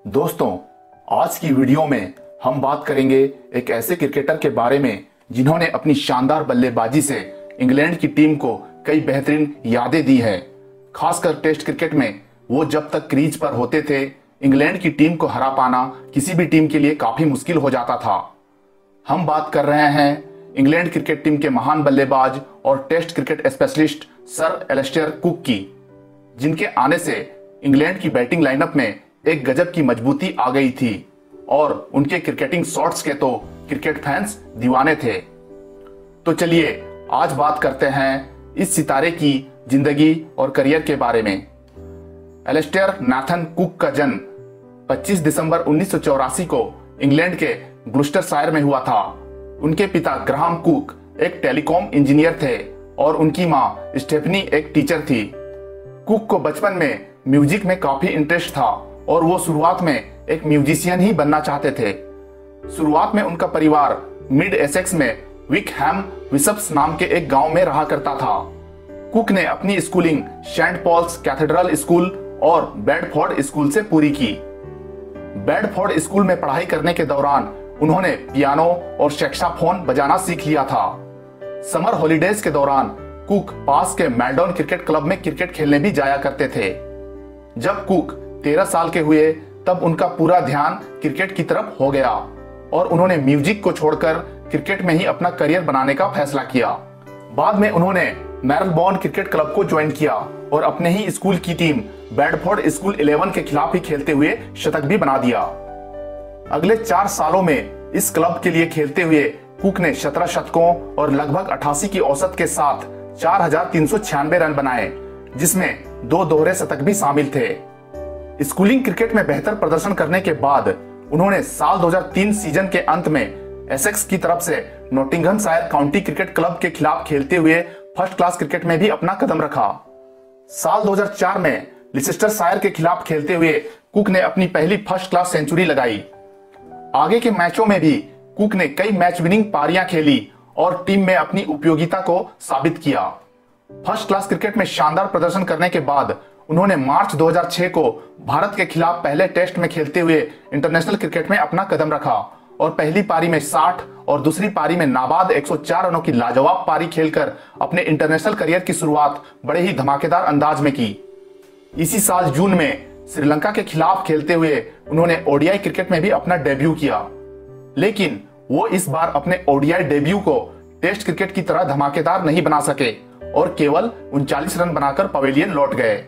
दोस्तों, आज की वीडियो में हम बात करेंगे एक ऐसे क्रिकेटर के बारे में जिन्होंने अपनी शानदार बल्लेबाजी से इंग्लैंड की टीम को कई बेहतरीन यादें दी है। खासकर टेस्ट क्रिकेट में वो जब तक क्रीज पर होते थे, इंग्लैंड की टीम को हरा पाना किसी भी टीम के लिए काफी मुश्किल हो जाता था। हम बात कर रहे हैं इंग्लैंड क्रिकेट टीम के महान बल्लेबाज और test cricket specialist sir Alastair Cook की, जिनके आने से इंग्लैंड की बैटिंग लाइनअप में एक गजब की मजबूती आ गई थी और उनके क्रिकेटिंग शॉट्स के तो क्रिकेट फैंस दीवाने थे। तो चलिए आज बात करते हैं इस सितारे की जिंदगी और करियर के बारे में। एलिस्टेयर नाथन कुक का जन्म 25 दिसंबर 1984 को इंग्लैंड के ग्लुस्टरशायर में हुआ था। उनके पिता ग्राहम कुक एक टेलीकॉम इंजीनियर थे और उनकी मां स्टेफनी एक टीचर थी। कुक को बचपन में म्यूजिक में काफी इंटरेस्ट था और वो शुरुआत में एक म्यूजिशियन ही बनना चाहते थे। शुरुआत में उनका परिवार मिड एसेक्स में विकहैम बिशप्स नाम के एक गांव में रहा करता था। कुक ने अपनी schooling saint Paul's cathedral school और बेडफोर्ड स्कूल से पूरी की। बेडफोर्ड स्कूल में पढ़ाई करने के दौरान उन्होंने पियानो और सैक्सोफोन बजाना सीख लिया था। समर हॉलीडेज के दौरान कुक पास के मेलडोन क्रिकेट क्लब में क्रिकेट खेलने भी जाया करते थे। जब कुक 13 साल के हुए तब उनका पूरा ध्यान क्रिकेट की तरफ हो गया और उन्होंने म्यूजिक को छोड़कर क्रिकेट में ही अपना करियर बनाने का फैसला किया। बाद में उन्होंने मेलबोर्न क्रिकेट क्लब को ज्वाइन किया और अपने ही स्कूल की टीम बेडफोर्ड स्कूल 11 के खिलाफ ही खेलते हुए शतक भी बना दिया। अगले 4 सालों में इस क्लब के लिए खेलते हुए कुक ने 17 शतकों और लगभग 88 की औसत के साथ 4396 रन बनाए, जिसमें 2 दोहरे शतक भी शामिल थे। स्कूलिंग क्रिकेट में बेहतर प्रदर्शन करने के बाद उन्होंने साल 2003 सीजन के अंत में एसेक्स की तरफ से नॉटिंघमशायर काउंटी क्रिकेट क्लब के खिलाफ खेलते हुए फर्स्ट क्लास क्रिकेट में भी अपना कदम रखा। साल 2004 में लिसेस्टरशायर के खिलाफ खेलते हुए कुक ने अपनी पहली फर्स्ट क्लास सेंचुरी लगाई। आगे के मैचों में भी कुक ने कई मैच विनिंग पारियां खेली और टीम में अपनी उपयोगिता को साबित किया। फर्स्ट क्लास क्रिकेट में शानदार प्रदर्शन करने के बाद उन्होंने मार्च 2006 को भारत के खिलाफ पहले टेस्ट में खेलते हुए इंटरनेशनल क्रिकेट में अपना कदम रखा और पहली पारी में 60 और दूसरी पारी में नाबाद 104 रनों की लाजवाब पारी खेलकर अपने इंटरनेशनल करियर की शुरुआत बड़े ही धमाकेदार अंदाज में की। इसी साल जून में श्रीलंका के खिलाफ खेलते हुए उन्होंने ओडीआई क्रिकेट में भी अपना डेब्यू किया, लेकिन वो इस बार अपने ओडीआई डेब्यू को टेस्ट क्रिकेट की तरह धमाकेदार नहीं बना सके और केवल 39 रन बनाकर पवेलियन लौट गए।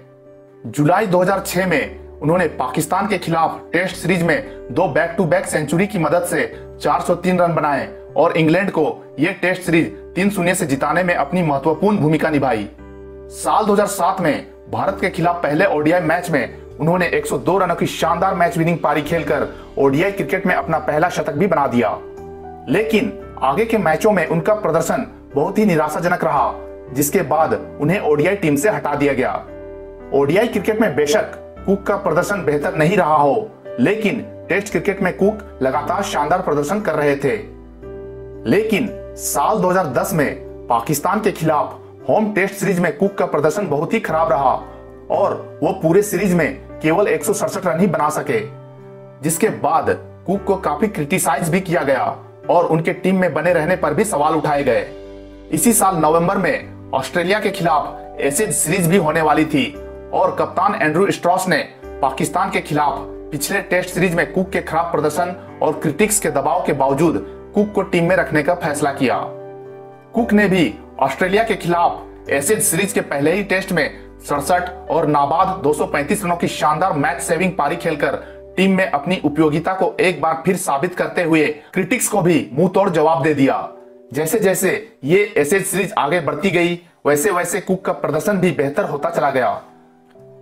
जुलाई 2006 में उन्होंने पाकिस्तान के खिलाफ टेस्ट सीरीज में 2 बैक टू बैक सेंचुरी की मदद से 403 रन बनाए और इंग्लैंड को यह टेस्ट सीरीज 3-0 से जिताने में अपनी महत्वपूर्ण भूमिका निभाई। साल 2007 में भारत के खिलाफ पहले ओडीआई मैच में उन्होंने 102 रनों की शानदार मैच विनिंग पारी खेलकर ओडीआई क्रिकेट में अपना पहला शतक भी बना दिया, लेकिन आगे के मैचों में उनका प्रदर्शन बहुत ही निराशाजनक रहा, जिसके बाद उन्हें ओडीआई टीम से हटा दिया गया। ओडीआई क्रिकेट में बेशक कुक का प्रदर्शन बेहतर नहीं रहा हो, लेकिन टेस्ट क्रिकेट में कुक लगातार शानदार प्रदर्शन कर रहे थे। लेकिन साल 2010 में पाकिस्तान के खिलाफ होम टेस्ट सीरीज में कुक का प्रदर्शन बहुत ही खराब रहा और वो पूरे सीरीज में केवल 167 रन ही बना सके, जिसके बाद कुक को काफी क्रिटिसाइज भी किया गया और उनके टीम में बने रहने पर भी सवाल उठाए गए। इसी साल नवंबर में ऑस्ट्रेलिया के खिलाफ एशेज सीरीज भी होने वाली थी और कप्तान एंड्रू स्ट्रॉस ने पाकिस्तान के खिलाफ पिछले टेस्ट सीरीज में कुक के खराब प्रदर्शन और क्रिटिक्स के दबाव के बावजूद कुक को टीम में रखने का फैसला किया। कुक ने भी ऑस्ट्रेलिया के खिलाफ एशेज सीरीज के पहले ही टेस्ट में 67 और नाबाद 235 रनों की शानदार मैच सेविंग पारी खेलकर टीम में अपनी उपयोगिता को एक बार फिर साबित करते हुए क्रिटिक्स को भी मुंह तोड़ जवाब दे दिया। जैसे जैसे ये एशेज सीरीज आगे बढ़ती गई, वैसे वैसे कुक का प्रदर्शन भी बेहतर होता चला गया।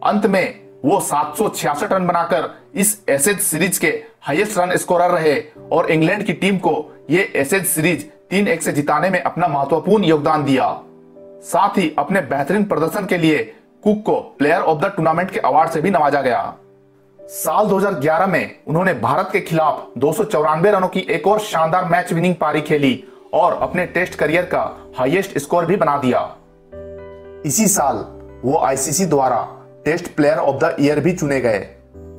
अंत में वो 766 रन बनाकर इस एशेज सीरीज के हाईएस्ट रन स्कोरर रहे और इंग्लैंड की टीम को ये एशेज सीरीज 3-1 से जिताने में अपना महत्वपूर्ण योगदान दिया। साथ ही अपने बेहतरीन प्रदर्शन के लिए कुक को प्लेयर ऑफ द टूर्नामेंट के अवार्ड से भी नवाजा गया। साल 2011 में उन्होंने भारत के खिलाफ 294 रनों की एक और शानदार मैच विनिंग पारी खेली और अपने टेस्ट करियर का हाईएस्ट स्कोर भी बना दिया। इसी साल वो आईसीसी द्वारा test player of the year भी चुने गए।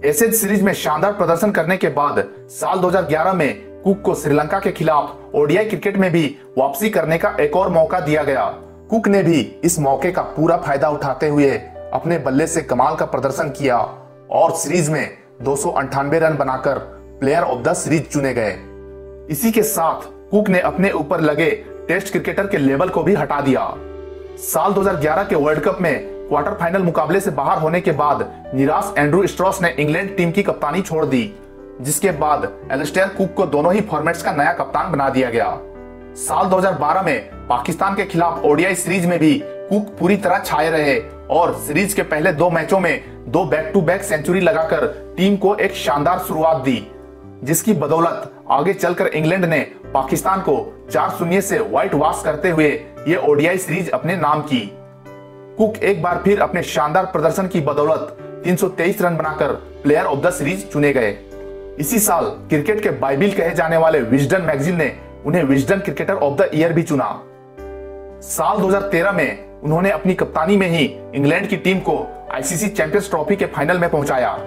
एशेज सीरीज में शानदार प्रदर्शन करने के बाद साल 2011 में कुक को श्रीलंका के खिलाफ ओडीआई क्रिकेट में भी वापसी करने का एक और मौका दिया गया। कुक ने भी इस मौके का पूरा फायदा उठाते हुए अपने बल्ले से कमाल का प्रदर्शन किया और सीरीज में 298 रन बनाकर प्लेयर ऑफ द सीरीज चुने गए। इसी के साथ कुक ने अपने ऊपर लगे टेस्ट क्रिकेटर के लेवल को भी हटा दिया। साल 2011 के वर्ल्ड कप में क्वार्टर फाइनल मुकाबले से बाहर होने के बाद निराश एंड्रू स्ट्रॉस ने इंग्लैंड टीम की कप्तानी छोड़ दी, जिसके बाद एलिस्टेयर कुक को दोनों ही फॉर्मेट्स का नया कप्तान बना दिया गया। साल 2012 में पाकिस्तान के खिलाफ ओडीआई सीरीज में भी कुक पूरी तरह छाए रहे और सीरीज के पहले 2 मैचों में 2 बैक टू बैक सेंचुरी लगाकर टीम को एक शानदार शुरुआत दी, जिसकी बदौलत आगे चलकर इंग्लैंड ने पाकिस्तान को 4-0 से व्हाइट वॉश करते हुए ये ओडीआई सीरीज अपने नाम की। कुक एक बार फिर अपने शानदार प्रदर्शन की बदौलत 323 रन बनाकर प्लेयर ऑफ द सीरीज चुने गए। इसी साल क्रिकेट के बाइबिल कहे जाने वाले विजडन मैगजीन ने उन्हें Wisden cricketer of the year भी चुना। साल 2013 में उन्होंने अपनी कप्तानी में ही इंग्लैंड की टीम को आईसीसी चैंपियंस ट्रॉफी के फाइनल में पहुंचाया।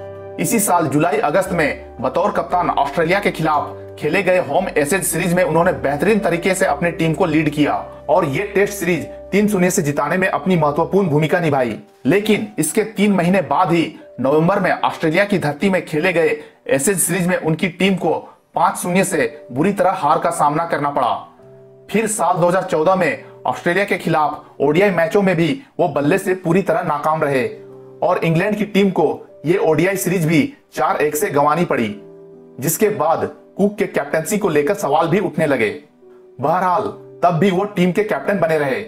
इसी साल जुलाई अगस्त में बतौर कप्तान ऑस्ट्रेलिया के खिलाफ खेले गए होम एशेज सीरीज में उन्होंने बेहतरीन तरीके से अपनी टीम को लीड किया और ये टेस्ट सीरीज 3-0 से जिताने में अपनी महत्वपूर्ण भूमिका निभाई। लेकिन इसके 3 महीने बाद ही नवंबर में ऑस्ट्रेलिया की धरती में खेले गए एशेज सीरीज में उनकी टीम को 5-0 से बुरी तरह हार का सामना करना पड़ा। फिर साल 2014 में ऑस्ट्रेलिया के खिलाफ ओडीआई मैचों में भी वो बल्ले से पूरी तरह नाकाम रहे और इंग्लैंड की टीम को ये ओडीआई सीरीज भी 4-1 से गंवानी पड़ी, जिसके बाद कुक के कैप्टनसी को लेकर सवाल भी उठने लगे। बहरहाल तब भी वो टीम के कैप्टन बने रहे।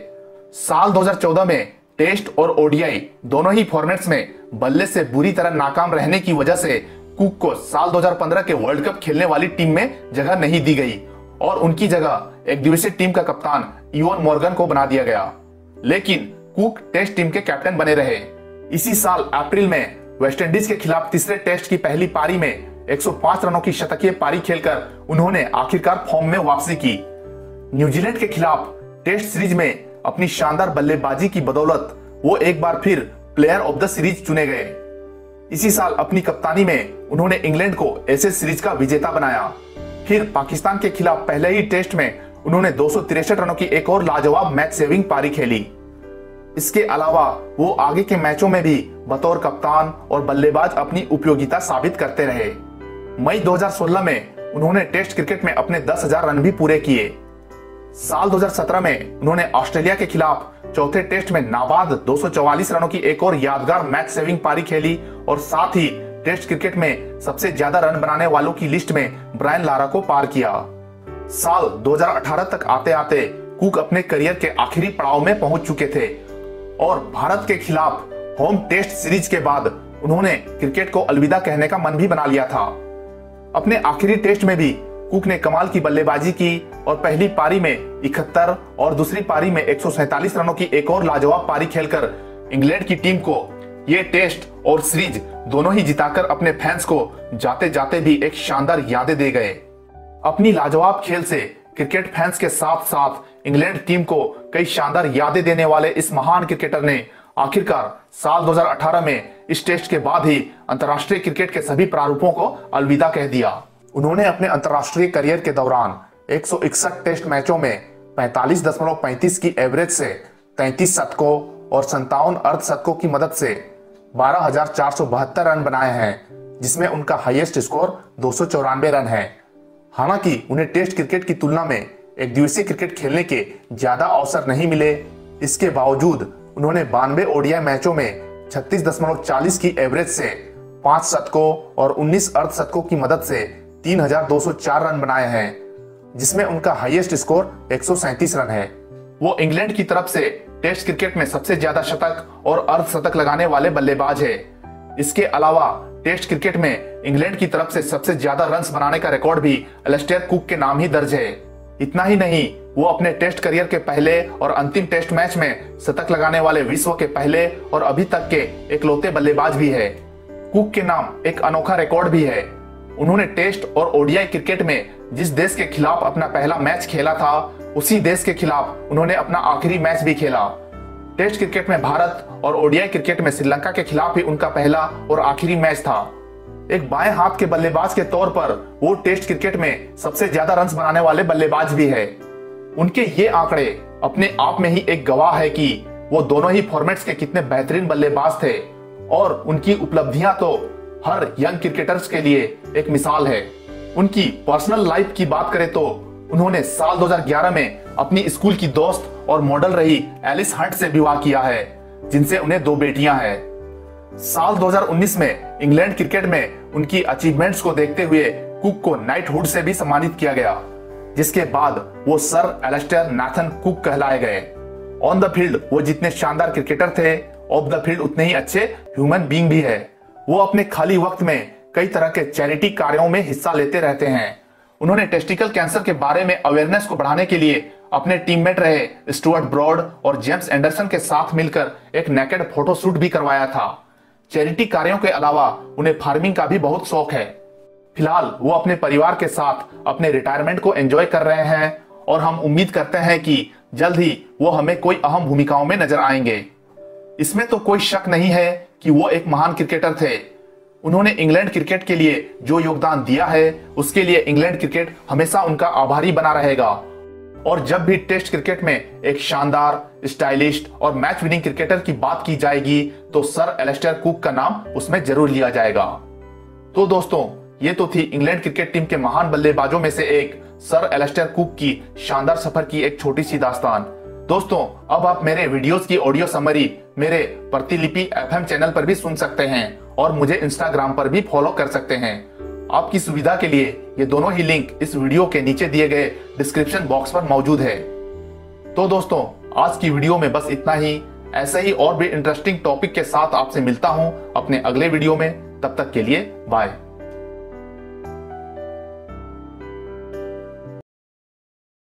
साल 2014 में टेस्ट और ओडीआई दोनों ही फॉर्मेट्स में बल्ले से बुरी तरह नाकाम रहने की वजह से कुक को साल 2015 के वर्ल्ड कप खेलने वाली टीम में जगह नहीं दी गई और उनकी जगह एक दिवसीय टीम का कप्तान इवन मॉर्गन को बना दिया गया। लेकिन कुक टेस्ट टीम के कैप्टन बने रहे। इसी साल अप्रैल में वेस्टइंडीज के खिलाफ तीसरे टेस्ट की पहली पारी में 105 रनों की शतकीय पारी खेलकर उन्होंने आखिरकार फॉर्म में वापसी की। न्यूजीलैंड के खिलाफ टेस्ट सीरीज में अपनी शानदार बल्लेबाजी की बदौलत वो एक बार फिर प्लेयर ऑफ द सीरीज चुने गए। इसी साल अपनी कप्तानी में उन्होंने इंग्लैंड को एशेज सीरीज का विजेता बनाया। फिर पाकिस्तान के खिलाफ पहले ही टेस्ट में उन्होंने 263 रनों की एक और लाजवाब मैच सेविंग पारी खेली। इसके अलावा वो आगे के मैचों में भी बतौर कप्तान और बल्लेबाज अपनी उपयोगिता साबित करते रहे। मई 2016 में उन्होंने टेस्ट क्रिकेट में अपने 10,000 रन भी पूरे किए। साल 2017 में उन्होंने ऑस्ट्रेलिया के खिलाफ चौथे टेस्ट में नाबाद 244 रनों की एक और यादगार मैच सेविंग पारी खेली और साथ ही टेस्ट क्रिकेट में सबसे ज्यादा रन बनाने वालों की लिस्ट में ब्रायन लारा को पार किया। साल 2018 तक आते आते कुक अपने करियर के आखिरी पड़ाव में पहुंच चुके थे और भारत के खिलाफ होम टेस्ट सीरीज के बाद उन्होंने क्रिकेट को अलविदा कहने का मन भी बना लिया था। अपने आखिरी टेस्ट में भी कुक ने कमाल की बल्लेबाजी की और पहली पारी में 71 और दूसरी पारी में 147 रनों की एक और लाजवाब पारी खेलकर इंग्लैंड की टीम को ये टेस्ट और सीरीज दोनों ही जिताकर अपने फैंस को जाते जाते भी एक शानदार यादें दे गए। अपनी लाजवाब खेल से क्रिकेट फैंस के साथ साथ इंग्लैंड टीम को कई शानदार यादें देने वाले इस महान क्रिकेटर ने आखिरकार साल 2018 में इस टेस्ट के बाद ही अंतर्राष्ट्रीय क्रिकेट के सभी प्रारूपों को अलविदा कह दिया। उन्होंने अपने अंतर्राष्ट्रीय करियर के दौरान 161 टेस्ट मैचों में 45.35 की एवरेज से 33 शतकों और 57 अर्धशतकों की मदद से 12,472 रन बनाए हैं, जिसमें उनका हाईएस्ट स्कोर 294 रन है। हालांकि उन्हें टेस्ट क्रिकेट की तुलना में एक दिवसीय क्रिकेट खेलने के ज्यादा अवसर नहीं मिले, इसके बावजूद उन्होंने 92 ओडीआई मैचों में 36.40 की एवरेज से 5 शतकों और 19 अर्धशतकों की मदद से 3,204 रन बनाए हैं, जिसमें उनका हाईएस्ट स्कोर 137 रन है। वो इंग्लैंड की तरफ से टेस्ट क्रिकेट में सबसे ज्यादा शतक और अर्धशतक लगाने वाले बल्लेबाज है। इसके अलावा टेस्ट क्रिकेट में इंग्लैंड की तरफ से सबसे ज्यादा रन्स बनाने का रिकॉर्ड भी एलिस्टेयर कुक के नाम ही दर्ज है। इतना ही नहीं, वो अपने टेस्ट करियर के पहले और अंतिम टेस्ट मैच में शतक लगाने वाले विश्व के पहले और अभी तक के इकलौते बल्लेबाज भी है। कुक के नाम एक अनोखा रिकॉर्ड भी है। उन्होंने टेस्ट और ओडीआई क्रिकेट में जिस देश के खिलाफ अपना पहला मैच खेला था, उसी देश के खिलाफ उन्होंने अपना आखिरी मैच भी खेला। टेस्ट क्रिकेट में भारत और ओडीआई क्रिकेट में श्रीलंका के खिलाफ ही उनका पहला और आखिरी मैच था। एक बाएं हाथ के बल्लेबाज के तौर पर वो टेस्ट क्रिकेट में सबसे ज्यादा रन्स बनाने वाले बल्लेबाज भी है। उनके ये आंकड़े अपने आप में ही एक गवाह है कि वो दोनों ही फॉर्मेट्स के कितने बेहतरीन बल्लेबाज थे और उनकी उपलब्धियां तो हर यंग क्रिकेटर्स के लिए एक मिसाल है। उनकी पर्सनल लाइफ की बात करें तो उन्होंने साल 2011 में अपनी स्कूल की दोस्त और मॉडल रही एलिस हंट से विवाह किया है, जिनसे उन्हें 2 बेटियां हैं। साल 2019 में इंग्लैंड क्रिकेट में उनकी अचीवमेंट्स को देखते हुए कुक को नाइटहुड से भी सम्मानित किया गया, जिसके बाद वो सर एलिस्टेयर नाथन कुक कहलाए गए। ऑन द फील्ड वो जितने शानदार क्रिकेटर थे, ऑफ द फील्ड उतने ही अच्छे ह्यूमन बीइंग भी है। वो अपने खाली वक्त में कई तरह के चैरिटी कार्यों में हिस्सा लेते रहते हैं। उन्होंने टेस्टिकल कैंसर के बारे में अवेयरनेस को बढ़ाने के लिए अपने टीममेट रहे स्टुअर्ट ब्रॉड और जेम्स एंडरसन के साथ मिलकर एक नेकेड फोटो शूट भी करवाया था। चैरिटी कार्यों के अलावा उन्हें फार्मिंग का भी बहुत शौक है। फिलहाल वो अपने परिवार के साथ अपने रिटायरमेंट को एंजॉय कर रहे हैं और हम उम्मीद करते हैं कि जल्द ही वो हमें कोई अहम भूमिकाओं में नजर आएंगे। इसमें तो कोई शक नहीं है कि वो एक महान क्रिकेटर थे। उन्होंने इंग्लैंड क्रिकेट के लिए जो योगदान दिया है उसके लिए इंग्लैंड क्रिकेट हमेशा उनका आभारी बना रहेगा। और जब भी टेस्ट क्रिकेट में एक शानदार, स्टाइलिस्ट और मैच विनिंग क्रिकेटर की बात की जाएगी तो सर एलिस्टेयर कुक का नाम उसमें जरूर लिया जाएगा। तो दोस्तों, ये तो थी इंग्लैंड क्रिकेट टीम के महान बल्लेबाजों में से एक सर एलिस्टेयर कुक की शानदार सफर की एक छोटी सी दास्तान। दोस्तों, अब आप मेरे वीडियोस की ऑडियो समरी मेरे प्रतिलिपि एफएम चैनल पर भी सुन सकते हैं और मुझे इंस्टाग्राम पर भी फॉलो कर सकते हैं। आपकी सुविधा के लिए ये दोनों ही लिंक इस वीडियो के नीचे दिए गए डिस्क्रिप्शन बॉक्स पर मौजूद है। तो दोस्तों, आज की वीडियो में बस इतना ही। ऐसे ही और भी इंटरेस्टिंग टॉपिक के साथ आपसे मिलता हूं अपने अगले वीडियो में। तब तक के लिए बाय।